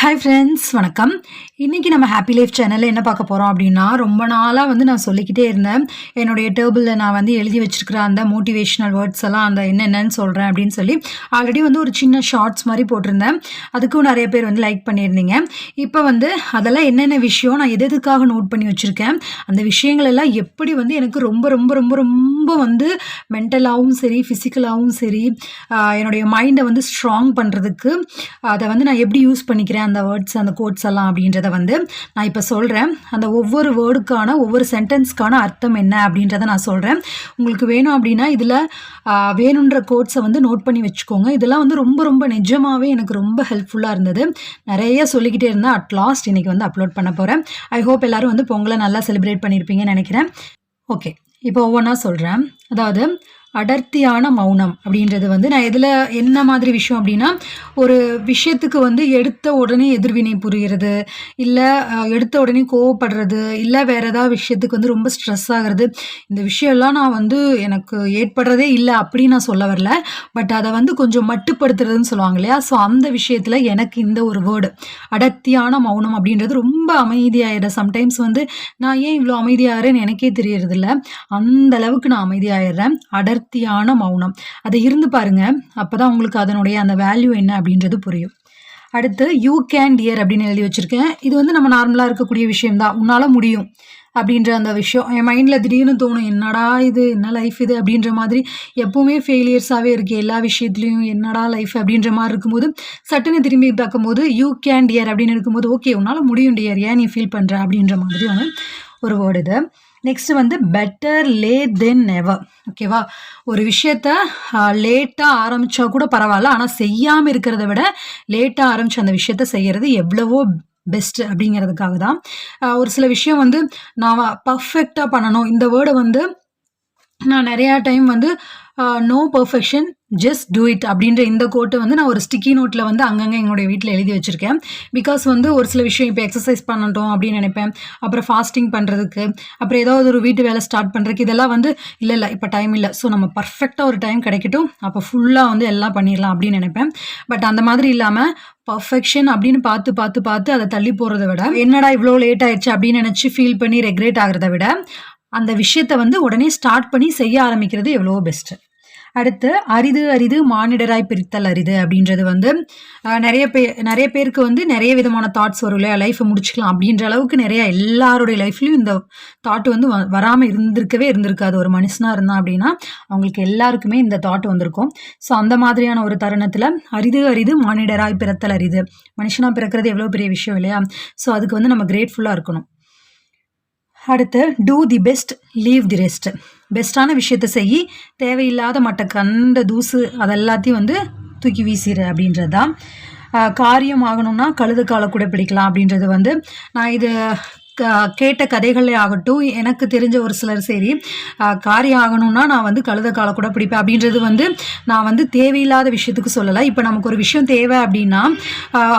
Hi friends, வணக்கம். இன்றைக்கி நம்ம ஹாப்பி லைஃப் சேனலில் என்ன பார்க்க போகிறோம் அப்படின்னா, ரொம்ப நாளாக நான் சொல்லிக்கிட்டே இருந்தேன். என்னுடைய டேபிளில் நான் எழுதி வச்சுருக்கிற அந்த மோட்டிவேஷ்னல் வேர்ட்ஸ் எல்லாம் அந்த என்னென்னு சொல்கிறேன் அப்படின்னு சொல்லி ஆல்ரெடி ஒரு சின்ன ஷார்ட்ஸ் மாதிரி போட்டிருந்தேன். அதுக்கும் நிறைய பேர் லைக் பண்ணியிருந்தீங்க. இப்போ அதெல்லாம் என்னென்ன விஷயம் நான் எதுக்காக நோட் பண்ணி வச்சுருக்கேன், அந்த விஷயங்கள் எல்லாம் எப்படி எனக்கு ரொம்ப ரொம்ப ரொம்ப ரொம்ப மென்டலாகவும் சரி ஃபிசிக்கலாகவும் சரி என்னுடைய மைண்டை ஸ்ட்ராங் பண்ணுறதுக்கு அதை நான் எப்படி யூஸ் பண்ணிக்கிறேன், அந்த வேர்ட்ஸ் அந்த கோட்ஸ் எல்லாம் அப்படின்றத நான் இப்போ சொல்கிறேன். அந்த ஒவ்வொரு வேர்டுக்கான ஒவ்வொரு சென்டென்ஸ்க்கான அர்த்தம் என்ன அப்படின்றத நான் சொல்கிறேன். உங்களுக்கு வேணும் அப்படின்னா இதில் வேணுன்ற கோட்ஸை நோட் பண்ணி வச்சுக்கோங்க. இதெல்லாம் ரொம்ப ரொம்ப நிஜமாகவே எனக்கு ரொம்ப ஹெல்ப்ஃபுல்லாக இருந்தது. நிறைய சொல்லிக்கிட்டே இருந்தேன். அட் லாஸ்ட் இன்றைக்கி அப்லோட் பண்ண போகிறேன். ஐ ஹோப் எல்லோரும் பொங்கலை நல்லா செலிப்ரேட் பண்ணியிருப்பீங்கன்னு நினைக்கிறேன். ஓகே, இப்போ ஒவ்வொன்றா சொல்கிறேன். அதாவது அடர்த்தியான மௌனம் அப்படின்றது நான் எதில் என்ன மாதிரி விஷயம் அப்படின்னா, ஒரு விஷயத்துக்கு எடுத்த உடனே எதிர்வினை புரிகிறது, இல்லை எடுத்த உடனே கோவப்படுறது, இல்லை வேறு ஏதாவது விஷயத்துக்கு ரொம்ப ஸ்ட்ரெஸ் ஆகிறது. இந்த விஷயம்லாம் நான் எனக்கு ஏற்படுறதே இல்லை அப்படின்னு நான் சொல்ல வரல. பட் அதை கொஞ்சம் மட்டுப்படுத்துறதுன்னு சொல்லுவாங்க இல்லையா? ஸோ அந்த விஷயத்தில் எனக்கு இந்த ஒரு வேர்டு அடர்த்தியான மௌனம் அப்படின்றது ரொம்ப அமைதியாயிடுறேன். சம்டைம்ஸ் நான் ஏன் இவ்வளோ அமைதியாகிறேன்னு எனக்கே தெரியறதில்ல. அந்த அளவுக்கு நான் அமைதியாயிடுறேன். அடர்த்தியான மௌனம், அதை இருந்து பாருங்க. அப்பதான் உங்களுக்கு அதனுடைய அந்த வேல்யூ என்ன அப்படின்றது புரியும். அடுத்து யூ கேன் டியர் அப்படின்னு எழுதி வச்சிருக்கேன். இது நம்ம நார்மலாக இருக்கக்கூடிய விஷயம்தான். உன்னால முடியும் அப்படின்ற அந்த விஷயம் என் மைண்டில் திடீர்னு தோணும். என்னடா இது, என்ன லைஃப் இது அப்படின்ற மாதிரி. எப்பவுமே ஃபெயிலியர்ஸாகவே இருக்குது எல்லா விஷயத்துலையும். என்னடா லைஃப் அப்படின்ற மாதிரி இருக்கும்போது சட்டுன்னு திரும்பி பார்க்கும்போது யூ கேன் டியர் அப்படின்னு இருக்கும்போது, ஓகே உன்னால் முடியும் டியர், ஏன் நீ ஃபீல் பண்ணுற அப்படின்ற மாதிரி ஒரு வேர்டு இது. Next better late than never. ஓகேவா? ஒரு விஷயத்த லேட்டாக ஆரம்பித்தா கூட பரவாயில்ல, ஆனால் செய்யாமல் இருக்கிறத விட லேட்டாக ஆரம்பித்த அந்த விஷயத்த செய்கிறது எவ்வளவோ பெஸ்ட் அப்படிங்கிறதுக்காக தான். ஒரு சில விஷயம் நான் பர்ஃபெக்டாக பண்ணணும். இந்த வேர்டை நான் நிறையா time no perfection just do it அப்படின்ற இந்த கோட்டை நான் ஒரு ஸ்டிக்கி நோட்டில் அங்கங்கே எங்களுடைய வீட்டில் எழுதி வச்சுருக்கேன். பிகாஸ் ஒரு சில விஷயம் இப்போ எக்ஸசைஸ் பண்ணட்டும் அப்படின்னு நினைப்பேன். அப்புறம் ஃபாஸ்டிங் பண்ணுறதுக்கு, அப்புறம் ஏதாவது ஒரு வீட்டு வேலை ஸ்டார்ட் பண்ணுறதுக்கு, இதெல்லாம் இல்லை இப்போ டைம் இல்லை, ஸோ நம்ம பர்ஃபெக்டாக ஒரு டைம் கிடைக்கட்டும், அப்போ ஃபுல்லாக எல்லாம் பண்ணிடலாம் அப்படின்னு நினைப்பேன். பட் அந்த மாதிரி இல்லாமல் பர்ஃபெக்ஷன் அப்படின்னு பார்த்து பார்த்து பார்த்து அதை தள்ளி போகிறத விட, என்னடா இவ்வளோ லேட் ஆயிடுச்சு அப்படின்னு நினச்சி ஃபீல் பண்ணி ரெக்ரெட் ஆகிறத விட, அந்த விஷயத்தை உடனே ஸ்டார்ட் பண்ணி செய்ய ஆரம்பிக்கிறது எவ்வளோ பெஸ்ட்டு. அடுத்து அரிது அரிது மானிடராய் பிரித்தல் அரிது அப்படின்றது நிறைய பேருக்கு நிறைய விதமான தாட்ஸ் வரும் இல்லையா? லைஃப்பை முடிச்சுக்கலாம் அப்படின்ற அளவுக்கு நிறைய எல்லாருடைய லைஃப்லையும் இந்த தாட் வராமல் இருந்திருக்காது. ஒரு மனுஷனாக இருந்தான் அப்படின்னா அவங்களுக்கு எல்லாருக்குமே இந்த தாட் வந்திருக்கும். ஸோ அந்த மாதிரியான ஒரு தருணத்தில் அரிது அரிது மானிடராய் பிறத்தல் அரிது. மனுஷனாக பிறக்கிறது எவ்வளோ பெரிய விஷயம் இல்லையா? ஸோ அதுக்கு நம்ம கிரேட்ஃபுல்லாக இருக்கணும். அடுத்து do the best leave the rest. பெஸ்ட்டான விஷயத்த செய்யி, தேவையில்லாத மட்ட கண்ட தூசு அதெல்லாத்தையும் தூக்கி வீசிடு அப்படின்றது தான். காரியம் ஆகணும்னா கழுது காலை கூட பிடிக்கலாம் அப்படின்றது நான் இது கேட்ட கதைகளே ஆகட்டும், எனக்கு தெரிஞ்ச ஒரு சிலர் சரி காரியம் ஆகணும்னா நான் கழுத காலை கூட பிடிப்பேன் அப்படின்றது நான் தேவையில்லாத விஷயத்துக்கு சொல்லலை. இப்போ நமக்கு ஒரு விஷயம் தேவை அப்படின்னா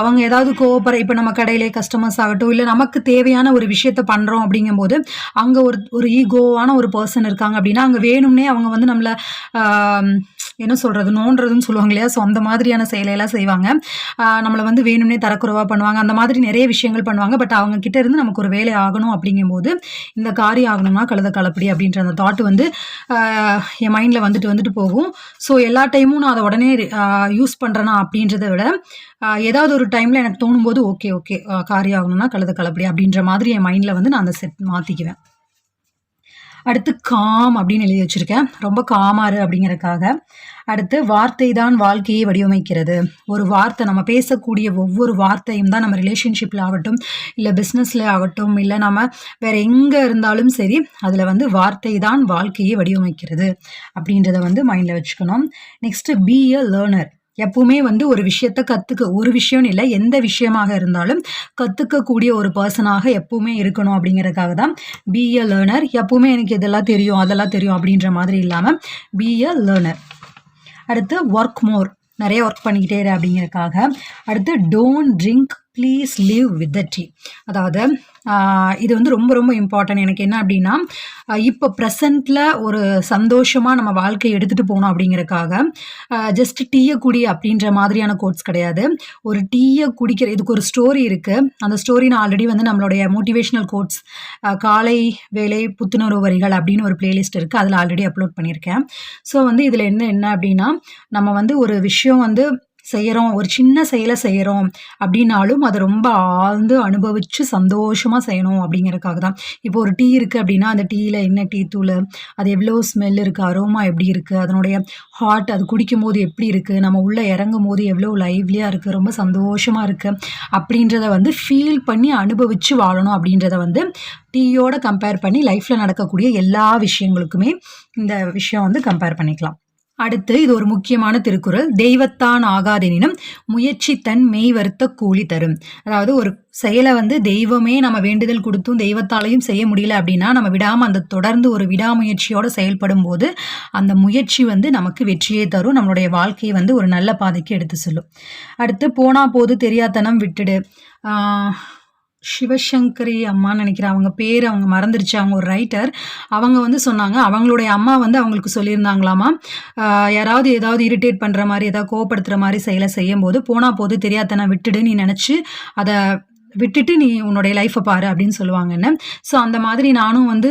அவங்க ஏதாவது கோவப்படுற, இப்போ நம்ம கடையிலே கஸ்டமர்ஸ் ஆகட்டும், இல்லை நமக்கு தேவையான ஒரு விஷயத்த பண்ணுறோம் அப்படிங்கும்போது அங்கே ஒரு ஈகோவான ஒரு பர்சன் இருக்காங்க அப்படின்னா அங்கே வேணும்னே அவங்க நம்மளை என்ன சொல்கிறது, நோன்றதுன்னு சொல்லுவாங்க இல்லையா? ஸோ அந்த மாதிரியான செயலையெல்லாம் செய்வாங்க. நம்மளை வேணும்னே தரக்குறைவாக பண்ணுவாங்க. அந்த மாதிரி நிறைய விஷயங்கள் பண்ணுவாங்க. பட் அவங்க கிட்ட இருந்து நமக்கு ஒரு வேலை ஆகணும் அப்படிங்கும்போது இந்த காரியம் ஆகணும்னா கழுத கலப்படி அப்படின்ற அந்த தாட் என் மைண்டில் வந்துட்டு போகும். ஸோ எல்லா டைமும் நான் அதை உடனே யூஸ் பண்ணுறேன்னா அப்படின்றத விட ஏதாவது ஒரு டைமில் எனக்கு தோணும்போது ஓகே காரியம் ஆகணும்னா கழுத கலப்படி அப்படின்ற மாதிரி என் மைண்டில் நான் அந்த செட் மாற்றிக்குவேன். அடுத்து காம் அப்படின்னு எழுதி வச்சுருக்கேன். ரொம்ப காமாறு அப்படிங்கிறதுக்காக. அடுத்து வார்த்தை தான் வாழ்க்கையை வடிவமைக்கிறது. ஒரு வார்த்தை, நம்ம பேசக்கூடிய ஒவ்வொரு வார்த்தையும் தான் நம்ம ரிலேஷன்ஷிப்பில் ஆகட்டும், இல்லை பிஸ்னஸில் ஆகட்டும், இல்லை நம்ம வேறு எங்கே இருந்தாலும் சரி, அதில் வார்த்தை தான் வாழ்க்கையை வடிவமைக்கிறது அப்படின்றத மைண்டில் வச்சுக்கணும். நெக்ஸ்ட்டு பி எ லேர்னர். எப்பவுமே ஒரு விஷயத்த ஒரு விஷயம்னு இல்லை, எந்த விஷயமாக இருந்தாலும் கற்றுக்கக்கூடிய ஒரு பர்சனாக எப்பவுமே இருக்கணும் அப்படிங்கிறதுக்காக தான் பி எ லேர்னர். எப்பவுமே எனக்கு இதெல்லாம் தெரியும் அதெல்லாம் தெரியும் அப்படின்ற மாதிரி இல்லாமல் பி எ லேர்னர். அடுத்து ஒர்க் மோர், நிறைய ஒர்க் பண்ணிக்கிட்டே இரு அப்படிங்கிறதுக்காக. அடுத்து don't drink please live with the tea. அதாவது இது வந்து ரொம்ப ரொம்ப இம்பார்ட்டன்ட். எனக்கு என்ன அப்படின்னா, இப்போ ப்ரெசண்ட்டில் ஒரு சந்தோஷமாக நம்ம வாழ்க்கையை எடுத்துகிட்டு போகணும் அப்படிங்கிறக்காக ஜஸ்ட் டீயை குடி அப்படின்ற மாதிரியான கோட்ஸ் கிடையாது. ஒரு டீயை குடிக்கிற இதுக்கு ஒரு ஸ்டோரி இருக்குது. அந்த ஸ்டோரி நான் ஆல்ரெடி வந்து நம்மளுடைய மோட்டிவேஷ்னல் கோட்ஸ் காலை வேலை புத்துணர்வு வரிகள் அப்படின்னு ஒரு பிளேலிஸ்ட் இருக்குது, அதில் ஆல்ரெடி அப்லோட் பண்ணியிருக்கேன். ஸோ வந்து இதில் என்ன அப்படின்னா, நம்ம வந்து ஒரு விஷயம் வந்து செய்கிறோம், ஒரு சின்ன செயலை செய்கிறோம் அப்படின்னாலும் அதை ரொம்ப ஆழ்ந்து அனுபவித்து சந்தோஷமாக செய்யணும் அப்படிங்கிறதுக்காக தான். இப்போ ஒரு டீ இருக்குது அப்படின்னா, அந்த டீயில் என்ன டீ தூள், அது எவ்வளோ ஸ்மெல் இருக்குது, அரோமா எப்படி இருக்குது, அதனுடைய ஹாட் அது குடிக்கும்போது எப்படி இருக்குது, நம்ம உள்ளே இறங்கும் போது எவ்வளோ லைவ்லியாக இருக்குது, ரொம்ப சந்தோஷமாக இருக்குது அப்படின்றத வந்து ஃபீல் பண்ணி அனுபவித்து வாழணும் அப்படின்றத வந்து டீயோட கம்பேர் பண்ணி லைஃப்பில் நடக்கக்கூடிய எல்லா விஷயங்களுக்குமே இந்த விஷயம் வந்து கம்பேர் பண்ணிக்கலாம். அடுத்து இது ஒரு முக்கியமான திருக்குறள். தெய்வத்தான் ஆகாதெனினும் முயற்சி தன் மெய் வருத்த கூலி தரும். அதாவது ஒரு செயலை வந்து தெய்வமே நம்ம வேண்டுதல் கொடுத்தும் தெய்வத்தாலையும் செய்ய முடியல அப்படின்னா, நம்ம விடாமல் அந்த தொடர்ந்து ஒரு விடாமுயற்சியோடு செயல்படும் போது அந்த முயற்சி வந்து நமக்கு வெற்றியை தரும், நம்மளுடைய வாழ்க்கையை வந்து ஒரு நல்ல பாதைக்கு எடுத்து செல்லும். அடுத்து போனா போது தெரியாதனம் விட்டுடு. சிவசங்கரி அம்மான்னு நினைக்கிறேன், அவங்க பேர் அவங்க மறந்துருச்சு. அவங்க ஒரு ரைட்டர். அவங்க வந்து சொன்னாங்க, அவங்களுடைய அம்மா வந்து அவங்களுக்கு சொல்லியிருந்தாங்களாமா, யாராவது ஏதாவது இரிட்டேட் பண்ணுற மாதிரி ஏதாவது கோவப்படுத்துகிற மாதிரி செயலை செய்யும் போது போனா போது தெரியாதன விட்டுடு, நீ நினச்சி அதை விட்டுட்டு நீ உன்னுடைய லைஃப்பை பாரு அப்படின்னு சொல்லுவாங்கன்னு. ஸோ அந்த மாதிரி நானும் வந்து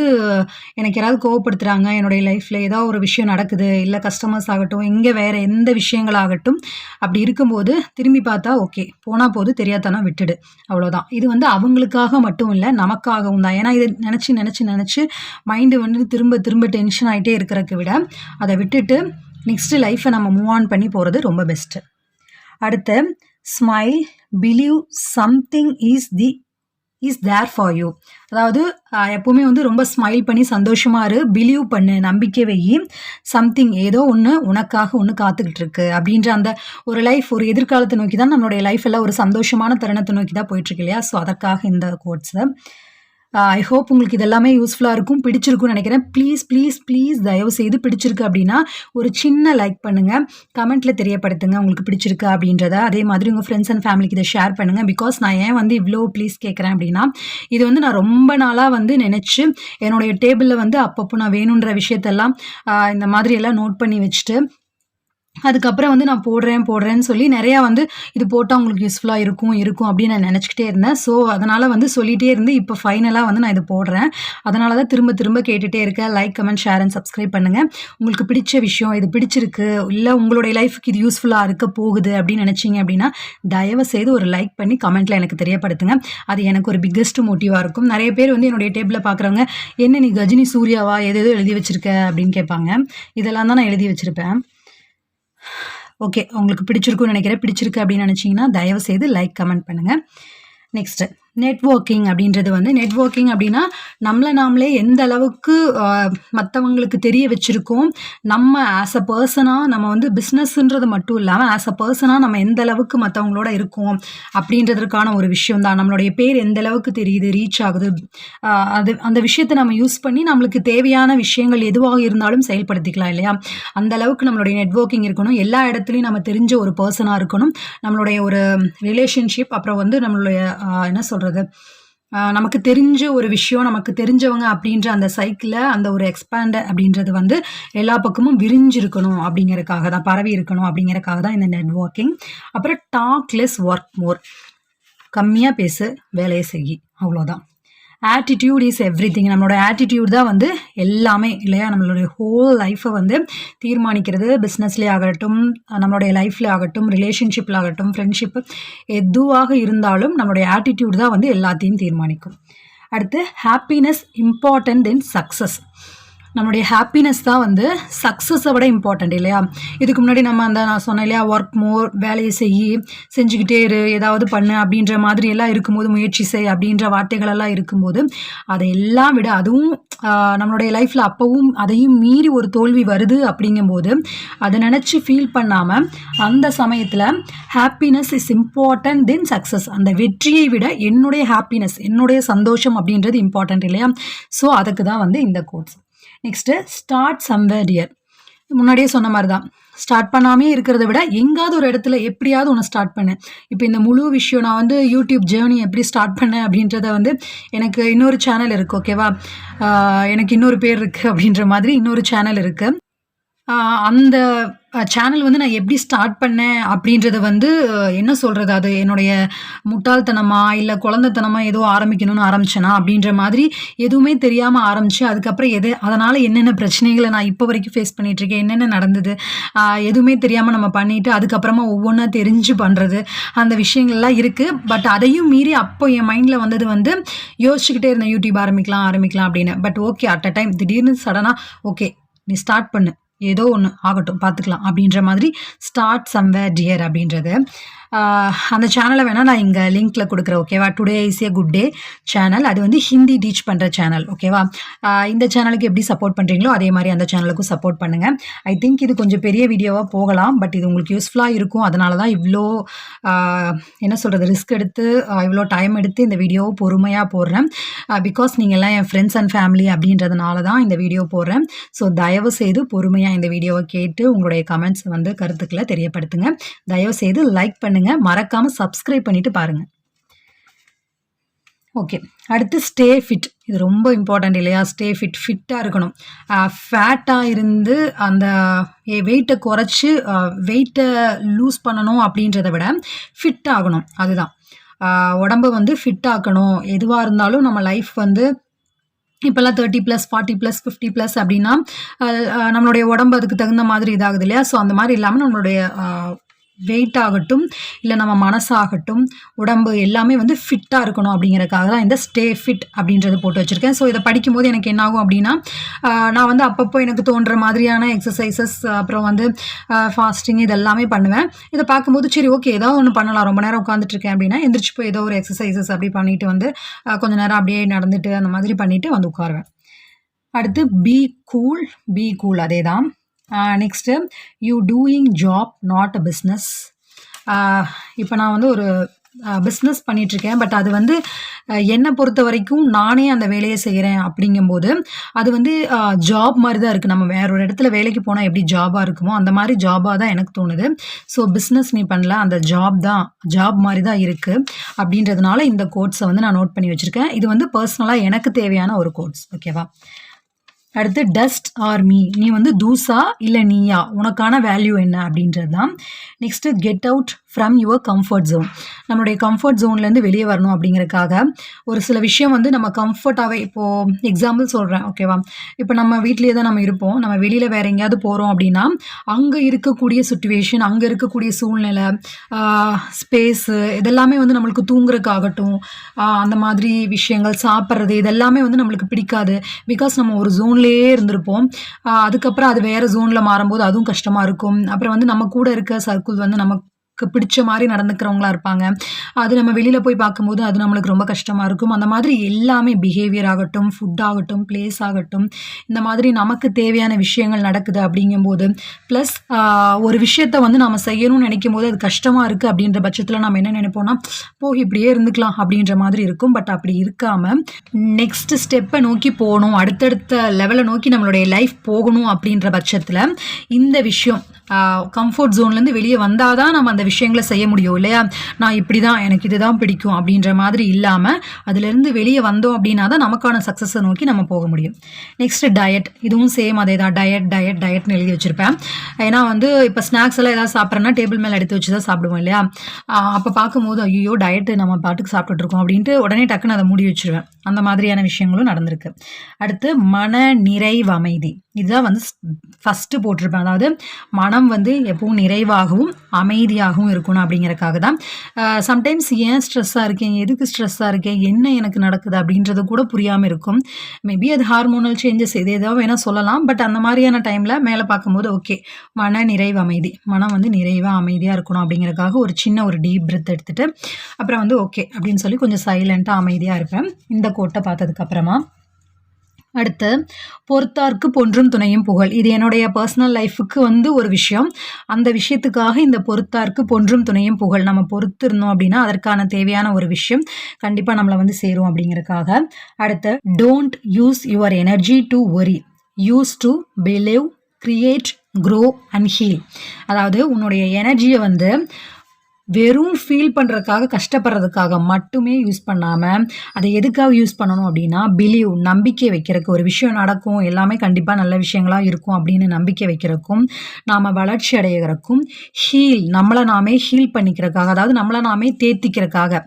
எனக்கு யாராவது கோவப்படுத்துகிறாங்க, என்னுடைய லைஃப்பில் ஏதாவது ஒரு விஷயம் நடக்குது, இல்லை கஸ்டமர்ஸ் ஆகட்டும், இங்கே வேறு எந்த விஷயங்களாகட்டும், அப்படி இருக்கும்போது திரும்பி பார்த்தா ஓகே போனால் போது தெரியாதனா விட்டுடு, அவ்வளோதான். இது வந்து அவங்களுக்காக மட்டும் இல்லை, நமக்காகவும் தான். ஏன்னா இது நினச்சி மைண்டு வந்து திரும்ப திரும்ப டென்ஷன் ஆகிட்டே இருக்கிறதுக்கு விட அதை விட்டுட்டு நெக்ஸ்ட்டு லைஃப்பை நம்ம மூவ் ஆன் பண்ணி போகிறது ரொம்ப பெஸ்ட்டு. அடுத்து smile, believe something is there for you. அதாவது எப்போவுமே வந்து ரொம்ப ஸ்மைல் பண்ணி சந்தோஷமாக இரு, பிலீவ் பண்ணு, நம்பிக்கை வெயி, சம்திங் ஏதோ ஒன்று உனக்காக ஒன்று காத்துக்கிட்டு இருக்கு அப்படின்ற அந்த ஒரு லைஃப், ஒரு எதிர்காலத்தை நோக்கி தான் நம்மளுடைய லைஃப் எல்லாம் ஒரு சந்தோஷமான தருணத்தை நோக்கி தான் போயிட்டுருக்கு இல்லையா. ஸோ அதற்காக இந்த கோட்ஸை ஐ ஹோப் உங்களுக்கு இதெல்லாமே யூஸ்ஃபுல்லாக இருக்கும், பிடிச்சிருக்கும்னு நினைக்கிறேன். ப்ளீஸ் தயவு செய்து பிடிச்சிருக்கு அப்படின்னா ஒரு சின்ன லைக் பண்ணுங்கள், கமெண்ட்டில் தெரியப்படுத்துங்க உங்களுக்கு பிடிச்சிருக்கு அப்படின்றத. அதே மாதிரி உங்கள் ஃப்ரெண்ட்ஸ் அண்ட் ஃபேமிலிக்கு இதை ஷேர் பண்ணுங்கள். பிகாஸ் நான் ஏன் வந்து இவ்வளோ ப்ளீஸ் கேட்குறேன் அப்படின்னா, இது வந்து நான் ரொம்ப நாளாக வந்து நினச்சி என்னுடைய டேபிளில் வந்து அப்பப்போ நான் வேணுன்ற விஷயத்தெல்லாம் இந்த மாதிரியெல்லாம் நோட் பண்ணி வச்சுட்டு அதுக்கப்புறம் வந்து நான் போடுறேன்னு சொல்லி நிறையா வந்து இது போட்டால் உங்களுக்கு யூஸ்ஃபுல்லாக இருக்கும் அப்படின்னு நான் நினச்சிக்கிட்டே இருந்தேன். ஸோ அதனால் வந்து சொல்லிகிட்டே இருந்து இப்போ ஃபைனலாக வந்து நான் இது போடுறேன். அதனால தான் திரும்ப கேட்டுகிட்டே இருக்கேன். Like, comment, share and subscribe பண்ணுங்கள். உங்களுக்கு பிடிச்ச விஷயம் இது பிடிச்சிருக்கு, இல்லை உங்களுடைய லைஃபுக்கு இது யூஸ்ஃபுல்லாக இருக்க போகுது அப்படின்னு நினச்சிங்க அப்படின்னா தயவு செய்து ஒரு லைக் பண்ணி கமெண்ட்டில் எனக்கு தெரியப்படுத்துங்க. அது எனக்கு ஒரு பிக்கெஸ்ட் மோட்டிவாக இருக்கும். நிறைய பேர் வந்து என்னுடைய டேபிளில் பார்க்குறவங்க, என்ன நீ கஜினி சூர்யாவா ஏதேதோ எழுதி வச்சுருக்க அப்படின்னு கேட்பாங்க. இதெல்லாம் தான் நான் எழுதி வச்சுருப்பேன். ஓகே, உங்களுக்கு பிடிச்சிருக்குன்னு நினைக்கிறேன். பிடிச்சிருக்கு அப்படின்னு நினச்சிங்கன்னா தயவு செய்து லைக், கமெண்ட் பண்ணுங்கள். நெக்ஸ்ட்டு நெட்வொர்க்கிங் அப்படின்றது வந்து, நெட்வொர்க்கிங் அப்படின்னா நாமளே எந்த அளவுக்கு மற்றவங்களுக்கு தெரிய வச்சுருக்கோம், நம்ம ஆஸ் அ பர்சனாக நம்ம வந்து பிஸ்னஸ்ன்றது மட்டும் இல்லாமல் ஆஸ் அ பர்சனாக நம்ம எந்த அளவுக்கு மற்றவங்களோட இருக்கோம் அப்படின்றதுக்கான ஒரு விஷயம் தான். நம்மளுடைய பேர் எந்த அளவுக்கு தெரியுது, ரீச் ஆகுது, அந்த விஷயத்தை நம்ம யூஸ் பண்ணி நம்மளுக்கு தேவையான விஷயங்கள் எதுவாக இருந்தாலும் செயல்படுத்திக்கலாம் இல்லையா. அந்த அளவுக்கு நம்மளுடைய நெட்வொர்க்கிங் இருக்கணும். எல்லா இடத்துலையும் நம்ம தெரிஞ்ச ஒரு பர்சனாக இருக்கணும். நம்மளுடைய ஒரு ரிலேஷன்ஷிப், அப்புறம் வந்து நம்மளுடைய என்ன சொல்கிறது, நமக்கு தெரிஞ்ச ஒரு விஷயம், நமக்கு தெரிஞ்சவங்க அப்படின்ற அந்த சைக்கிளில் அந்த ஒரு எக்ஸ்பேண்ட் அப்படின்றது வந்து எல்லா பக்கமும் விரிஞ்சிருக்கணும் அப்படிங்கிறதுக்காக தான், பரவி இருக்கணும் அப்படிங்கிறதுக்காக தான் இந்த நெட்வொர்க்கிங். அப்புறம் டாக் லெஸ் ஒர்க் மோர், கம்மியாக பேசு வேலையை செய், அவ்வளோதான். Attitude is everything. நம்மளோட ஆட்டிடியூட் தான் வந்து எல்லாமே இல்லையா. நம்மளுடைய ஹோல் லைஃப்பை வந்து தீர்மானிக்கிறது. பிஸ்னஸ்லேயே ஆகட்டும், நம்மளுடைய லைஃப்பில் ஆகட்டும், ரிலேஷன்ஷிப்பில் ஆகட்டும், ஃப்ரெண்ட்ஷிப்பு எதுவாக இருந்தாலும் நம்மளுடைய ஆட்டிடியூட் தான் வந்து எல்லாத்தையும் தீர்மானிக்கும். அடுத்து ஹாப்பினஸ் இம்பார்ட்டன்ட் தென் சக்ஸஸ். நம்மளுடைய ஹாப்பினஸ் தான் வந்து சக்ஸஸை விட இம்பார்ட்டண்ட் இல்லையா. இதுக்கு முன்னாடி நம்ம நான் சொன்னேன் இல்லையா, ஒர்க் மோர், வேலையை செஞ்சுக்கிட்டே இரு, ஏதாவது பண்ணு அப்படின்ற மாதிரி எல்லாம் இருக்கும்போது, முயற்சி செய் அப்படின்ற வார்த்தைகளெல்லாம் இருக்கும்போது, அதையெல்லாம் விட அதுவும் நம்மளுடைய லைஃப்பில் அப்போவும் அதையும் மீறி ஒரு தோல்வி வருது அப்படிங்கும்போது அதை நினச்சி ஃபீல் பண்ணாமல் அந்த சமயத்தில் happiness is important then success. அந்த வெற்றியை விட என்னுடைய ஹாப்பினஸ், என்னுடைய சந்தோஷம் அப்படின்றது இம்பார்ட்டன்ட் இல்லையா. ஸோ அதுக்கு தான் வந்து இந்த quotes. Next start somewhere dear. முன்னாடியே சொன்ன மாதிரி தான், ஸ்டார்ட் பண்ணாமே இருக்கிறத விட எங்காவது ஒரு இடத்துல எப்படியாவது ஒன்று ஸ்டார்ட் பண்ணேன். இப்போ இந்த முழு விஷயம் நான் வந்து யூடியூப் ஜேர்னி எப்படி ஸ்டார்ட் பண்ணேன் அப்படின்றத வந்து எனக்கு இன்னொரு சேனல் இருக்குது, ஓகேவா? எனக்கு இன்னொரு பேர் இருக்குது அப்படின்ற மாதிரி இன்னொரு சேனல் இருக்குது. அந்த சேனல் வந்து நான் எப்படி ஸ்டார்ட் பண்ணேன் அப்படின்றத வந்து என்ன சொல்கிறது, அது என்னுடைய முட்டாள்தனமா இல்லை குழந்தைத்தனமா ஏதோ ஆரம்பிக்கணும்னு ஆரம்பிச்சேனா அப்படின்ற மாதிரி எதுவுமே தெரியாமல் ஆரம்பித்து அதுக்கப்புறம் அதனால் என்னென்ன பிரச்சனைகளை நான் இப்போ வரைக்கும் ஃபேஸ் பண்ணிகிட்ருக்கேன், என்னென்ன நடந்தது எதுவுமே தெரியாமல் நம்ம பண்ணிவிட்டு அதுக்கப்புறமா ஒவ்வொன்றா தெரிஞ்சு பண்ணுறது, அந்த விஷயங்கள்லாம் இருக்குது. பட் அதையும் மீறி அப்போ என் மைண்டில் வந்தது வந்து யோசிச்சுக்கிட்டே இருந்தேன் யூடியூப் ஆரம்பிக்கலாம் அப்படின்னு. But okay, at a time திடீர்னு சடனாக ஓகே நீ ஸ்டார்ட் பண்ணு, ஏதோ ஒன்று ஆகட்டும் பார்த்துக்கலாம் அப்படின்ற மாதிரி ஸ்டார்ட் சம்வேர் டியர் அப்படின்றது. அந்த சேனலை வேணால் நான் இங்கே லிங்க்கில் கொடுக்குறேன், ஓகேவா? Today is a good day channel. அது வந்து ஹிந்தி டீச் பண்ணுற சேனல், ஓகேவா? இந்த சேனலுக்கு எப்படி சப்போர்ட் பண்ணுறீங்களோ அதே மாதிரி அந்த சேனலுக்கும் சப்போர்ட் பண்ணுங்கள். ஐ திங்க் இது கொஞ்சம் பெரிய வீடியோவாக போகலாம், பட் இது உங்களுக்கு யூஸ்ஃபுல்லாக இருக்கும். அதனால தான் இவ்வளோ என்ன சொல்கிறது ரிஸ்க் எடுத்து இவ்வளோ டைம் எடுத்து இந்த வீடியோவை பொறுமையாக போடுறேன். பிகாஸ் நீங்கள்லாம் என் ஃப்ரெண்ட்ஸ் அண்ட் ஃபேமிலி அப்படின்றதுனால தான் இந்த வீடியோ போடுறேன். ஸோ தயவு செய்து பொறுமையாக இந்த வீடியோவை கேட்டு உங்களுடைய கமெண்ட்ஸ் வந்து கருத்துக்களை தெரியப்படுத்துங்க. தயவு செய்து லைக் பண்ணுங்கள், மறக்காமல் சப்ஸ்கிரைப் பண்ணிட்டு பாருங்கள். ஓகே, அடுத்து ஸ்டே ஃபிட். இது ரொம்ப இம்பார்ட்டண்ட் இல்லையா? ஸ்டே ஃபிட்டாக இருக்கணும். ஃபேட்டாக இருந்து அந்த வெயிட்டை குறைச்சி வெயிட்டை லூஸ் பண்ணணும் அப்படின்றத விட ஃபிட் ஆகணும். அதுதான் உடம்பை வந்து ஃபிட் ஆக்கணும். எதுவாக இருந்தாலும் நம்ம லைஃப் வந்து இப்போல்லாம் 30+, 40+, 50+ அப்படின்னா நம்மளுடைய உடம்பு அதுக்கு தகுந்த மாதிரி இதாகுது இல்லையா? ஸோ அந்த மாதிரி இல்லாமல் நம்மளுடைய வெயிட் ஆகட்டும் இல்லை நம்ம மனசாகட்டும் உடம்பு எல்லாமே வந்து ஃபிட்டாக இருக்கணும் அப்படிங்கிறதுக்காக தான் இந்த ஸ்டே ஃபிட் அப்படின்றத போட்டு வச்சுருக்கேன். ஸோ இதை படிக்கும்போது எனக்கு என்ன ஆகும் அப்படின்னா நான் வந்து அப்பப்போ எனக்கு தோன்ற மாதிரியான எக்ஸசைசஸ் அப்புறம் வந்து ஃபாஸ்டிங் இதெல்லாமே பண்ணுவேன். இதை பார்க்கும்போது சரி ஓகே ஏதோ ஒன்று பண்ணலாம், ரொம்ப நேரம் உட்காந்துட்ருக்கேன் அப்படின்னா எந்திரிச்சு போய் ஏதோ ஒரு எக்ஸசைசஸ் அப்படி பண்ணிவிட்டு வந்து கொஞ்சம் நேரம் அப்படியே நடந்துட்டு அந்த மாதிரி பண்ணிவிட்டு வந்து உட்காருவேன். அடுத்து பி கூல் அதே தான். Next you doing job not a business. இப்போ நான் வந்து ஒரு பிஸ்னஸ் பண்ணிகிட்ருக்கேன், பட் அது வந்து என்னை பொறுத்த வரைக்கும் நானே அந்த வேலையை செய்கிறேன் அப்படிங்கும்போது அது வந்து ஜாப் மாதிரி தான் இருக்குது. நம்ம வேற ஒரு இடத்துல வேலைக்கு போனால் எப்படி ஜாபாக இருக்குமோ அந்த மாதிரி ஜாபாக தான் எனக்கு தோணுது. ஸோ பிஸ்னஸ் நீ பண்ணல, அந்த ஜாப் மாதிரி தான் இருக்குது அப்படின்றதுனால இந்த கோட்ஸை வந்து நான் நோட் பண்ணி வச்சுருக்கேன். இது வந்து பர்சனலாக எனக்கு தேவையான ஒரு கோட்ஸ், ஓகேவா? அடுத்து டஸ்ட் ஆர் மீ, நீ வந்து தூசா இல்லை நீயா, உனக்கான வேல்யூ என்ன அப்படின்றது தான். Next get out from your comfort zone. நம்மளுடைய கம்ஃபர்ட் ஜோன்லேருந்து வெளியே வரணும் அப்படிங்கிறதுக்காக ஒரு சில விஷயம் வந்து நம்ம கம்ஃபர்ட்டாகவே, இப்போது எக்ஸாம்பிள் சொல்கிறேன், ஓகேவா? இப்போ நம்ம வீட்லேயே தான் நம்ம இருப்போம், நம்ம வெளியில் வேறு எங்கேயாவது போகிறோம் அப்படின்னா அங்கே இருக்கக்கூடிய சுச்சுவேஷன், அங்கே இருக்கக்கூடிய சூழ்நிலை, ஸ்பேஸு இதெல்லாமே வந்து நம்மளுக்கு தூங்குறதுக்காகட்டும் அந்த மாதிரி விஷயங்கள், சாப்பிட்றது இதெல்லாமே வந்து நம்மளுக்கு பிடிக்காது. பிகாஸ் நம்ம ஒரு ஜோன்லேயே இருந்திருப்போம். அதுக்கப்புறம் அது வேறு ஜோனில் மாறும்போது அதுவும் கஷ்டமாக இருக்கும். அப்புறம் வந்து நம்ம கூட இருக்க சர்க்கிள் வந்து நமக்கு பிடிச்ச மாதிரி நடந்துக்கிறவங்களா இருப்பாங்க. அது நம்ம வெளியில் போய் பார்க்கும்போது அது நம்மளுக்கு ரொம்ப கஷ்டமாக இருக்கும். அந்த மாதிரி எல்லாமே பிஹேவியர் ஆகட்டும், ஃபுட் ஆகட்டும், பிளேஸ் ஆகட்டும், இந்த மாதிரி நமக்கு தேவையான விஷயங்கள் நடக்குது அப்படிங்கும்போது ப்ளஸ் ஒரு விஷயத்த வந்து நம்ம செய்யணும்னு நினைக்கும் போது அது கஷ்டமாக இருக்குது அப்படின்ற பட்சத்தில் நம்ம என்ன நினைப்போம்னா இப்படியே இருந்துக்கலாம் அப்படின்ற மாதிரி இருக்கும். பட் அப்படி இருக்காமல் நெக்ஸ்ட் ஸ்டெப்பை நோக்கி போகணும், அடுத்தடுத்த லெவலை நோக்கி நம்மளுடைய லைஃப் போகணும் அப்படின்ற பட்சத்தில் இந்த விஷயம் கம்ஃபர்ட் ஜோன்லேருந்து வெளியே வந்தால் தான் நம்ம அந்த விஷயங்களை செய்ய முடியும் இல்லையா? நான் இப்படி தான், எனக்கு இது தான் பிடிக்கும் அப்படின்ற மாதிரி இல்லாமல் அதுலேருந்து வெளியே வந்தோம் அப்படின்னா தான் நமக்கான சக்ஸஸை நோக்கி நம்ம போக முடியும். நெக்ஸ்ட்டு டயட், இதுவும் சேம் அதே தான். டயட்னு எழுதி வச்சுருப்பேன். ஏன்னா வந்து இப்போ ஸ்நாக்ஸ் எல்லாம் ஏதாவது சாப்பிட்றேன்னா டேபிள் மேலே எடுத்து வச்சு தான் சாப்பிடுவோம் இல்லையா? அப்போ பார்க்கும்போது ஐயோ டயட்டு நம்ம பாட்டுக்கு சாப்பிட்டுட்ருக்கோம் அப்படின்ட்டு உடனே டக்குன்னு அதை மூடி வச்சுருவேன். அந்த மாதிரியான விஷயங்களும் நடந்திருக்கு. அடுத்து மன நிறைவு அமைதி, இதுதான் வந்து ஃபஸ்ட்டு போட்டிருப்பேன். அதாவது மனம் வந்து எப்பவும் நிறைவாகவும் அமைதியாகவும் இருக்கணும் அப்படிங்கிறதுக்காக தான். சம்டைம்ஸ் ஏன் ஸ்ட்ரெஸ்ஸாக இருக்கேன், எதுக்கு ஸ்ட்ரெஸ்ஸாக இருக்கேன், என்ன எனக்கு நடக்குது அப்படின்றது கூட புரியாமல் இருக்கும். மேபி அது ஹார்மோனல் சேஞ்சஸ் இது ஏதோ வேணால் சொல்லலாம். பட் அந்த மாதிரியான டைமில் மேலே பார்க்கும்போது ஓகே மன நிறைவு அமைதி, மனம் வந்து நிறைவாக அமைதியாக இருக்கணும் அப்படிங்கிறதுக்காக ஒரு சின்ன ஒரு டீப் பிரெத் எடுத்துகிட்டு அப்புறம் வந்து ஓகே அப்படின்னு சொல்லி கொஞ்சம் சைலண்ட்டாக அமைதியாக இருப்பேன் இந்த கோட்டை பார்த்ததுக்கப்புறமா. அடுத்து பொறுத்தார்க்கு பொன்றும் துணையும் புகழ், இது என்னுடைய பர்சனல் லைஃபுக்கு வந்து ஒரு விஷயம். அந்த விஷயத்துக்காக இந்த பொறுத்தார்க்கு பொன்றும் துணையும் புகழ், நம்ம பொறுத்து இருந்தோம் அப்படின்னா அதற்கான தேவையான ஒரு விஷயம் கண்டிப்பாக நம்மளை வந்து சேரும் அப்படிங்கிறதுக்காக. அடுத்து don't use your energy to worry, use to believe, create, grow and heal. அதாவது உன்னுடைய எனர்ஜியை வந்து வெறும் ஃபீல் பண்ணுறதுக்காக கஷ்டப்படுறதுக்காக மட்டுமே யூஸ் பண்ணாமல் அதை எதுக்காக யூஸ் பண்ணணும் அப்படின்னா பிலீவ், நம்பிக்கை வைக்கிறதுக்கு, ஒரு விஷயம் நடக்கும், எல்லாமே கண்டிப்பாக நல்ல விஷயங்களாக இருக்கும் அப்படின்னு நம்பிக்கை வைக்கிறதுக்கும், நாம் வளர்ச்சி அடைகிறதுக்கும், ஹீல், நம்மளை நாமே ஹீல் பண்ணிக்கிறதுக்காக, அதாவது நம்மளை நாமே தேத்திக்கிறதுக்காக,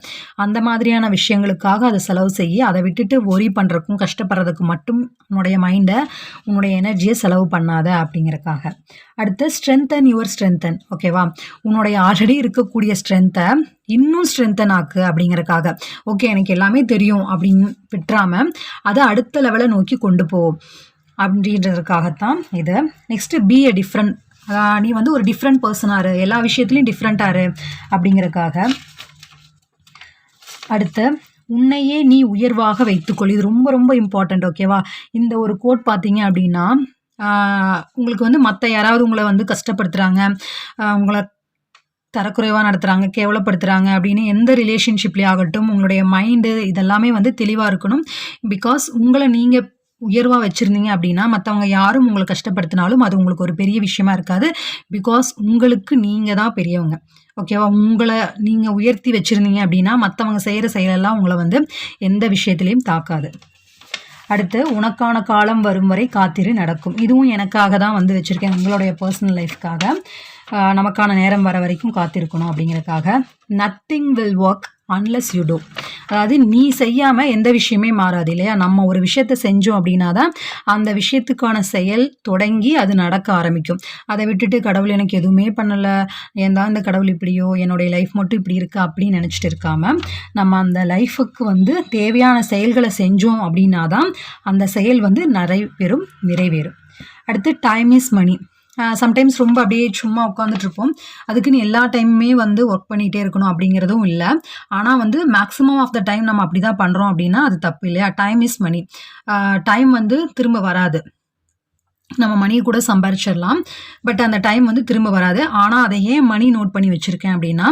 அந்த மாதிரியான விஷயங்களுக்காக அதை செலவு செய்ய, அதை விட்டுட்டு ஒரி பண்ணுறதுக்கும் கஷ்டப்படுறதுக்கு மட்டும் உன்னுடைய மைண்டை, உன்னுடைய எனர்ஜியை செலவு பண்ணாத அப்படிங்கிறதுக்காக. அடுத்து ஸ்ட்ரென்தன் யுவர் ஸ்ட்ரென்தன். ஓகேவா, உன்னுடைய ஆல்ரெடி இருக்கக்கூடிய ஸ்ட்ரென்த்தை இன்னும் ஸ்ட்ரென்தன் ஆக்கு அப்படிங்கிறதுக்காக. ஓகே, எனக்கு எல்லாமே தெரியும் அப்படின்னு விட்டுறாம அதை அடுத்த லெவலை நோக்கி கொண்டு போ அப்படின்றதுக்காகத்தான் இது. நெக்ஸ்ட்டு பி எ டிஃப்ரெண்ட், நீ வந்து ஒரு டிஃப்ரெண்ட் பர்சனாக இரு, எல்லா விஷயத்துலையும் டிஃப்ரெண்ட்டாக இரு அப்படிங்கிறதுக்காக. அடுத்து உன்னையே நீ உயர்வாக வைத்துக்கொள். இது ரொம்ப ரொம்ப இம்பார்ட்டண்ட். ஓகேவா, இந்த ஒரு கோட் பார்த்தீங்க அப்படின்னா உங்களுக்கு வந்து மற்ற யாராவது உங்களை வந்து கஷ்டப்படுத்துகிறாங்க, உங்களை தரக்குறைவாக நடத்துகிறாங்க, கேவலப்படுத்துகிறாங்க அப்படின்னு எந்த ரிலேஷன்ஷிப்லேயே ஆகட்டும், உங்களுடைய மைண்டு இதெல்லாமே வந்து தெளிவாக இருக்கணும். பிகாஸ் உங்களை நீங்கள் உயர்வாக வச்சுருந்தீங்க அப்படின்னா மற்றவங்க யாரும் உங்களை கஷ்டப்படுத்தினாலும் அது உங்களுக்கு ஒரு பெரிய விஷயமா இருக்காது. பிகாஸ் உங்களுக்கு நீங்கள் தான் பெரியவங்க. ஓகேவா, உங்களை நீங்கள் உயர்த்தி வச்சுருந்தீங்க அப்படின்னா மற்றவங்க செய்கிற செயலெல்லாம் உங்களை வந்து எந்த விஷயத்துலையும் தாக்காது. அடுத்து உனக்கான காலம் வரும் வரை காத்திரு, நடக்கும். இதுவும் எனக்காக தான் வந்து வச்சுருக்கேன், உங்களுடைய பர்சனல் லைஃப்காக. நமக்கான நேரம் வர வரைக்கும் காத்திருக்கணும் அப்படிங்கிறதுக்காக. Nothing will work unless you do. அதாவது நீ செய்யாமல் எந்த விஷயமே மாறாது இல்லையா. நம்ம ஒரு விஷயத்த செஞ்சோம் அப்படின்னா தான் அந்த விஷயத்துக்கான செயல் தொடங்கி அது நடக்க ஆரம்பிக்கும். அதை விட்டுட்டு கடவுள் எனக்கு எதுவுமே பண்ணலை, ஏன் தான் இந்த கடவுள் இப்படியோ, என்னுடைய லைஃப் மட்டும் இப்படி இருக்கா அப்படின்னு நினச்சிட்டு இருக்காமல் நம்ம அந்த லைஃபுக்கு வந்து தேவையான செயல்களை செஞ்சோம் அப்படின்னா தான் அந்த செயல் வந்து நிறைவேறும். அடுத்து டைம் இஸ் மணி. சம்டைம்ஸ் ரொம்ப அப்படியே சும்மா உட்காந்துட்ருப்போம், அதுக்குன்னு எல்லா டைமுமே வந்து ஒர்க் பண்ணிகிட்டே இருக்கணும் அப்படிங்கிறதும் இல்லை. ஆனால் வந்து மேக்ஸிமம் ஆஃப் த டைம் நம்ம அப்படி தான் பண்ணுறோம் அப்படின்னா அது தப்பு இல்லையா. Time is money. டைம் வந்து திரும்ப வராது. நம்ம மணியை கூட சம்பாரிச்சிடலாம், பட் அந்த டைம் வந்து திரும்ப வராது. ஆனால் அதை ஏன் மணி நோட் பண்ணி வச்சுருக்கேன் அப்படின்னா,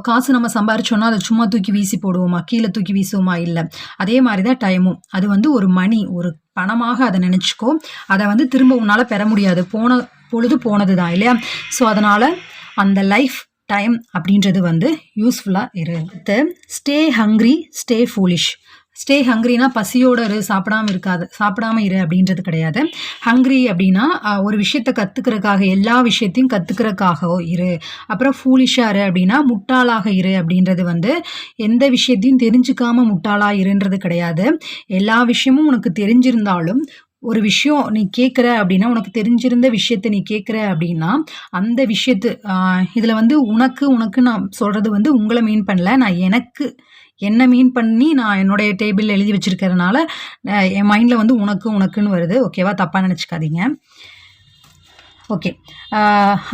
காசு நம்ம சம்பாரிச்சோன்னா அதை சும்மா தூக்கி வீசி போடுவோமா, கீழே தூக்கி வீசுவோமா, இல்லை. அதே மாதிரி தான் டைமும், அது வந்து ஒரு மணி, ஒரு பணமாக அதை நினச்சிக்கோ. அதை வந்து திரும்ப உன்னால் பெற முடியாது, போன பொழுது போனது தான் இல்லையா. ஸோ அதனால் அந்த லைஃப் டைம் அப்படின்றது வந்து யூஸ்ஃபுல்லாக இருக்கு. Stay hungry, stay foolish. Stay ஹங்க்ரினா பசியோடு இரு, சாப்பிடாம இரு அப்படின்றது கிடையாது. ஹங்க்ரி அப்படின்னா ஒரு விஷயத்தை கற்றுக்கிறதுக்காக, எல்லா விஷயத்தையும் கற்றுக்கிறதுக்காக இரு. அப்புறம் ஃபூலிஷாக இரு அப்படின்னா முட்டாளாக இரு அப்படின்றது வந்து எந்த விஷயத்தையும் தெரிஞ்சுக்காமல் முட்டாளாக இருன்றது கிடையாது. எல்லா விஷயமும் உனக்கு தெரிஞ்சிருந்தாலும் ஒரு விஷயம் நீ கேட்குற அப்படின்னா, உனக்கு தெரிஞ்சிருந்த விஷயத்தை நீ கேட்குற அப்படின்னா அந்த விஷயத்து இதில் வந்து உனக்கு நான் சொல்கிறது வந்து உங்களை மீன் பண்ணல, நான் என்ன மீன் பண்ணி நான் என்னுடைய டேபிளில் எழுதி வச்சுருக்கிறதுனால என் மைண்டில் வந்து உனக்குன்னு வருது. ஓகேவா, தப்பாக நினச்சிக்காதீங்க. ஓகே,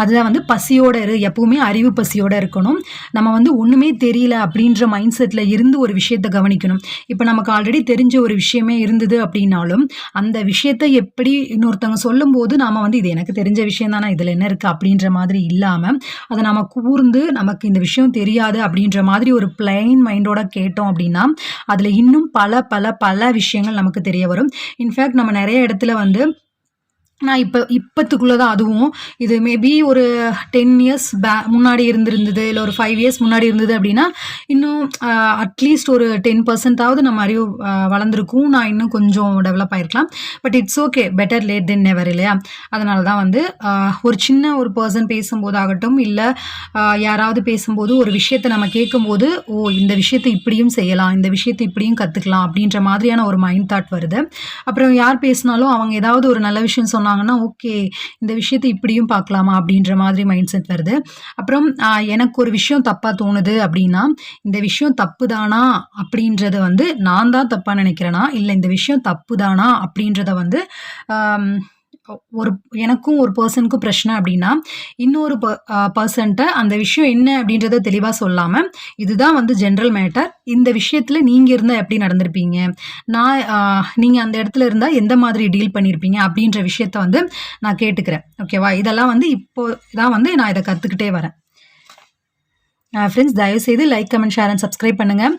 அதில் வந்து பசியோடு இரு, எப்பவுமே அறிவு பசியோடு இருக்கணும். நம்ம வந்து ஒன்றுமே தெரியல அப்படின்ற மைண்ட் செட்டில் இருந்து ஒரு விஷயத்தை கவனிக்கணும். இப்போ நமக்கு ஆல்ரெடி தெரிஞ்ச ஒரு விஷயமே இருந்தது அப்படின்னாலும் அந்த விஷயத்தை எப்படி இன்னொருத்தவங்க சொல்லும்போது நாம் வந்து இது எனக்கு தெரிஞ்ச விஷயம் தானே, இதில் என்ன இருக்குது அப்படின்ற மாதிரி இல்லாமல் அதை நம்ம கூர்ந்து நமக்கு இந்த விஷயம் தெரியாது அப்படின்ற மாதிரி ஒரு பிளைன் மைண்டோட கேட்டோம் அப்படின்னா அதில் இன்னும் பல பல பல விஷயங்கள் நமக்கு தெரிய வரும். இன்ஃபேக்ட் நம்ம நிறைய இடத்துல வந்து நான் இப்போத்துக்குள்ளே தான், அதுவும் இது மேபி ஒரு 10 இயர்ஸ் முன்னாடி இருந்தது, இல்லை ஒரு 5 இயர்ஸ் முன்னாடி இருந்தது அப்படின்னா இன்னும் அட்லீஸ்ட் ஒரு 10% நம்ம அறிவு வளர்ந்துருக்கும், நான் இன்னும் கொஞ்சம் டெவலப் ஆகிருக்கலாம். But it's okay, better late than never இல்லையா. அதனால தான் வந்து ஒரு சின்ன ஒரு பர்சன் பேசும்போதாகட்டும், இல்லை யாராவது பேசும்போது ஒரு விஷயத்தை நம்ம கேட்கும்போது, இந்த விஷயத்தை இப்படியும் செய்யலாம், இந்த விஷயத்தை இப்படியும் கற்றுக்கலாம் அப்படின்ற மாதிரியான ஒரு மைண்ட் தாட் வருது. அப்புறம் யார் பேசினாலும் அவங்க ஏதாவது ஒரு நல்ல விஷயம் சொன்னாங்கன்னா ஓகே, இந்த விஷயத்தை இப்படியும் பார்க்கலாமா அப்படின்ற மாதிரி மைண்ட் செட் வருது. அப்புறம் எனக்கு ஒரு விஷயம் தப்பாக தோணுது அப்படின்னா, இந்த விஷயம் தப்பு தானா அப்படின்றத வந்து நான் தான் தப்பாக நினைக்கிறேனா, இல்லை இந்த விஷயம் தப்பு தானா அப்படின்றத வந்து எனக்கும் ஒரு பர்சனுக்கும் பிரச்சனை அப்படின்னா இன்னொரு பர்சன்ட்ட அந்த விஷயம் என்ன அப்படின்றத தெளிவாக சொல்லாமல், இதுதான் வந்து ஜென்ரல் மேட்டர், இந்த விஷயத்தில் நீங்கள் இருந்தால் எப்படி நடந்திருப்பீங்க, நீங்கள் அந்த இடத்துல இருந்தால் எந்த மாதிரி டீல் பண்ணியிருப்பீங்க அப்படின்ற விஷயத்த வந்து நான் கேட்டுக்கிறேன். ஓகேவா, இதெல்லாம் வந்து இப்போ தான் வந்து நான் இதை கற்றுக்கிட்டே வரேன். ஃப்ரெண்ட்ஸ், தயவுசெய்து like, comment, share and subscribe பண்ணுங்கள்.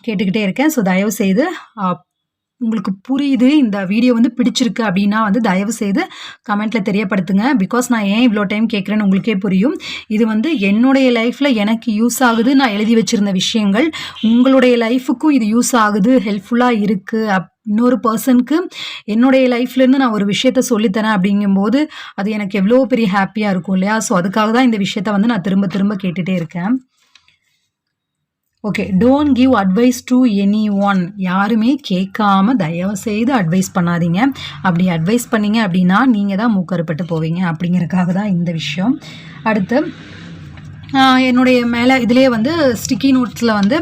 கேட்டுக்கிட்டே இருக்கேன். ஸோ தயவுசெய்து உங்களுக்கு புரியுது, இந்த வீடியோ வந்து பிடிச்சிருக்கு அப்படின்னா வந்து தயவு செய்து கமெண்ட்ல தெரியப்படுத்துங்க. பிகாஸ் நான் ஏன் இவ்வளோ டைம் கேட்குறேன்னு உங்களுக்கே புரியும். இது வந்து என்னுடைய லைஃப்ல எனக்கு யூஸ் ஆகுது. நான் எழுதி வச்சிருந்த விஷயங்கள் உங்களுடைய லைஃபுக்கும் இது யூஸ் ஆகுது, ஹெல்ப்ஃபுல்லா இருக்கு. இன்னொரு பர்சனுக்கு என்னுடைய லைஃப்லேருந்து நான் ஒரு விஷயத்த சொல்லித்தரேன் அப்படிங்கும்போது அது எனக்கு எவ்வளோ பெரிய ஹாப்பியாக இருக்கும் இல்லையா? ஸோ அதுக்காக தான் இந்த விஷயத்த வந்து நான் திரும்ப திரும்ப கேட்டுட்டே இருக்கேன். Okay. Don't give advice to any one. யாருமே கேட்காம தயவு செய்து அட்வைஸ் பண்ணாதீங்க. அப்படி அட்வைஸ் பண்ணீங்க அப்படின்னா நீங்கள் தான் மூக்கறுப்பட்டு போவீங்க அப்படிங்கிறதுக்காக தான் இந்த விஷயம். அடுத்து என்னுடைய மேலே இதிலேயே வந்து ஸ்டிக்கி நோட்ஸில் வந்து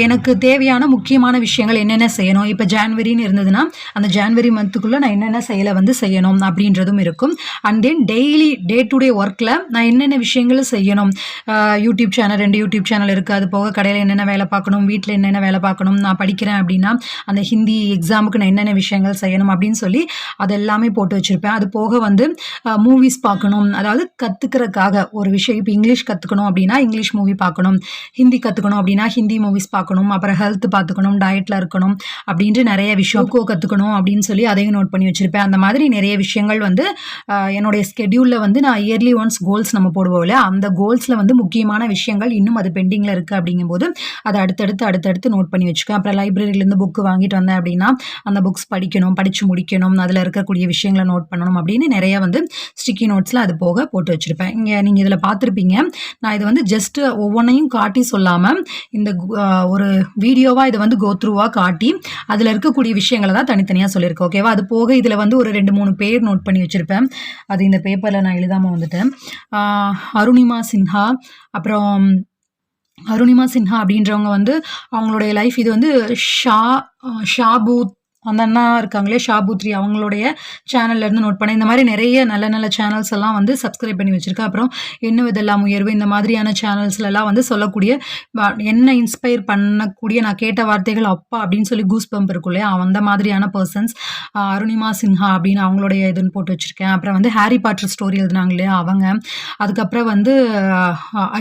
எனக்கு தேவையான முக்கியமான விஷயங்கள் என்னென்ன செய்யணும். இப்போ ஜான்வரின்னு இருந்ததுன்னா அந்த ஜான்வரி மந்த்துக்குள்ளே நான் என்னென்ன செயலை வந்து செய்யணும் அப்படின்றதும் இருக்கும். And then daily day to day ஒர்க்கில் நான் என்னென்ன விஷயங்கள் செய்யணும். யூடியூப் சேனல் 2 யூடியூப் சேனல் இருக்குது. அது போக கடையில் என்னென்ன வேலை பார்க்கணும், வீட்டில் என்னென்ன வேலை பார்க்கணும், நான் படிக்கிறேன் அப்படின்னா அந்த ஹிந்தி எக்ஸாமுக்கு நான் என்னென்ன விஷயங்கள் செய்யணும் அப்படின்னு சொல்லி அது எல்லாமே போட்டு வச்சுருப்பேன். அது போக வந்து மூவிஸ் பார்க்கணும், அதாவது கற்றுக்கிறதுக்காக ஒரு விஷயம். இப்போ இங்கிலீஷ் கற்றுக்கணும் அப்படின்னா இங்கிலீஷ் மூவி பார்க்கணும், ஹிந்தி கற்றுக்கணும் அப்படின்னா ஹிந்தி மூவிஸ் பார்க்கணும், அப்புறம் ஹெல்த் பார்த்துக்கணும், டயட்டில் இருக்கணும் அப்படின்ட்டு நிறைய விஷயம் கற்றுக்கணும் அப்படின்னு சொல்லி அதையும் நோட் பண்ணி வச்சுருப்பேன். அந்த மாதிரி நிறைய விஷயங்கள் வந்து என்னுடைய ஸ்கெடியூலில் வந்து நான் இயர்லி ஒன்ஸ் கோல்ஸ் நம்ம போடுவோம் இல்லையா, அந்த கோல்ஸில் வந்து முக்கியமான விஷயங்கள் இன்னும் அது பெண்டிங்கில் இருக்குது அப்படிங்கும்போது அதை அடுத்தடுத்து நோட் பண்ணி வச்சுக்கேன். அப்புறம் லைப்ரரியிலேருந்து புக்கு வாங்கிட்டு வந்தேன் அப்படின்னா அந்த புக்ஸ் படிக்கணும், படித்து முடிக்கணும், அதில் இருக்கக்கூடிய விஷயங்களை நோட் பண்ணணும் அப்படின்னு நிறைய வந்து ஸ்டிக்கி நோட்ஸில் அது போக போட்டு வச்சுருப்பேன். இங்கே நீங்கள் இதில் பார்த்துருப்பீங்க. நான் இது வந்து ஜஸ்ட்டு ஒவ்வொன்றையும் காட்டி சொல்லாமல் இந்த ஒரு வீடியோவாக இதை வந்து கோத்ரூவாக காட்டி அதில் இருக்கக்கூடிய விஷயங்களை தான் தனித்தனியாக சொல்லியிருக்கேன். ஓகேவா? அது போக இதில் வந்து ஒரு 2-3 பேர் நோட் பண்ணி வச்சுருப்பேன். அது இந்த பேப்பரில் நான் எழுதாமல் வந்துட்டேன். அருணிமா சின்ஹா, அப்புறம் அருணிமா சின்ஹா அப்படின்றவங்க வந்து அவங்களுடைய லைஃப் இது வந்து ஷாபூத் அந்த அண்ணா இருக்காங்களே ஷாபூத்ரி, அவங்களுடைய சேனல்லேருந்து நோட் பண்ணேன். இந்த மாதிரி நிறைய நல்ல நல்ல சேனல்ஸ் எல்லாம் வந்து சப்ஸ்கிரைப் பண்ணி வச்சுருக்கேன். அப்புறம் இன்னும் இதெல்லாம் உயர்வு இந்த மாதிரியான சேனல்ஸ்லாம் வந்து சொல்லக்கூடிய என்ன இன்ஸ்பயர் பண்ணக்கூடிய நான் கேட்ட வார்த்தைகள் அப்பா அப்படின்னு சொல்லி கூஸ் பம்ப் இருக்கும் இல்லையா, அந்த மாதிரியான பர்சன்ஸ். அருணிமா சின்ஹா அப்படின்னு அவங்களுடைய இதுன்னு போட்டு வச்சுருக்கேன். அப்புறம் வந்து ஹாரி பாட்டர் ஸ்டோரி எழுதினாங்க இல்லையா அவங்க. அதுக்கப்புறம் வந்து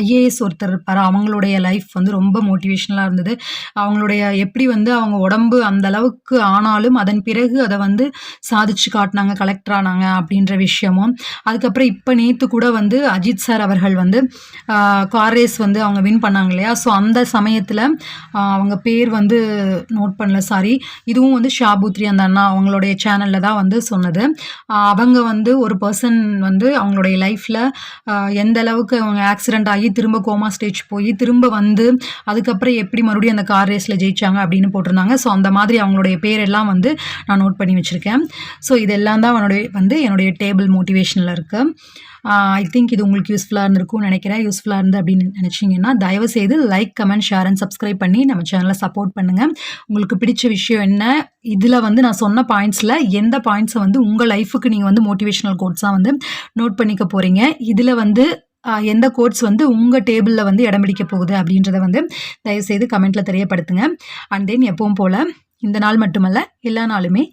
ஐஏஎஸ் ஒருத்தர் இருப்பார், அவங்களுடைய லைஃப் வந்து ரொம்ப மோட்டிவேஷ்னலாக இருந்தது. அவங்களுடைய எப்படி வந்து அவங்க உடம்பு அந்த அளவுக்கு ஆனாலும் அதன் பிறகு அதை வந்து சாதிச்சு காட்டினாங்க, கலெக்டர் ஆனாங்க அப்படின்ற விஷயமும். அதுக்கப்புறம் இப்போ நேற்று கூட வந்து அஜித் சார் அவர்கள் வந்து கார் ரேஸ் வந்து அவங்க வின் பண்ணாங்க இல்லையா, ஸோ அந்த சமயத்தில் அவங்க பேர் வந்து நோட் பண்ணல, சாரி. இதுவும் வந்து ஷாபூத்ரி அந்த அண்ணா அவங்களுடைய சேனலில் தான் வந்து சொன்னது. அவங்க வந்து ஒரு பர்சன் வந்து அவங்களுடைய லைஃப்பில் எந்த அளவுக்கு அவங்க ஆக்சிடெண்ட் ஆகி திரும்ப கோமா ஸ்டேஜ் போய் திரும்ப வந்து அதுக்கப்புறம் எப்படி மறுபடியும் அந்த கார் ரேஸில் ஜெயிச்சாங்க அப்படின்னு போட்டிருந்தாங்க. ஸோ அந்த மாதிரி அவங்களுடைய பேர் எல்லாம் வந்து நான் நோட் பண்ணி வச்சுருக்கேன். ஸோ இதெல்லாம் தான் என்னுடைய டேபிள் மோட்டிவேஷனில் இருக்குது. ஐ திங்க் இது உங்களுக்கு யூஸ்ஃபுல்லாக இருந்திருக்கும்னு நினைக்கிறேன். யூஸ்ஃபுல்லாக இருந்து அப்படின்னு நினச்சிங்கன்னா தயவுசெய்து like, comment, share and subscribe பண்ணி நம்ம சேனலை சப்போர்ட் பண்ணுங்கள். உங்களுக்கு பிடிச்ச விஷயம் என்ன, இதில் வந்து நான் சொன்ன பாயிண்ட்ஸில் எந்த பாயிண்ட்ஸை வந்து உங்கள் லைஃபுக்கு நீங்கள் வந்து மோட்டிவேஷனல் கோட்ஸாக வந்து நோட் பண்ணிக்க போகிறீங்க, இதில் வந்து எந்த கோட்ஸ் வந்து உங்கள் டேபிளில் வந்து இடம் பிடிக்க போகுது அப்படின்றத வந்து தயவுசெய்து கமெண்ட்டில் தெரியப்படுத்துங்க. அண்ட் தென் எப்பவும் போல் இந்த நாள் மட்டுமல்ல எல்லா நாளுமே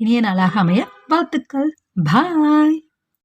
இனிய நாளாக அமைய வாழ்த்துக்கள். பாய்.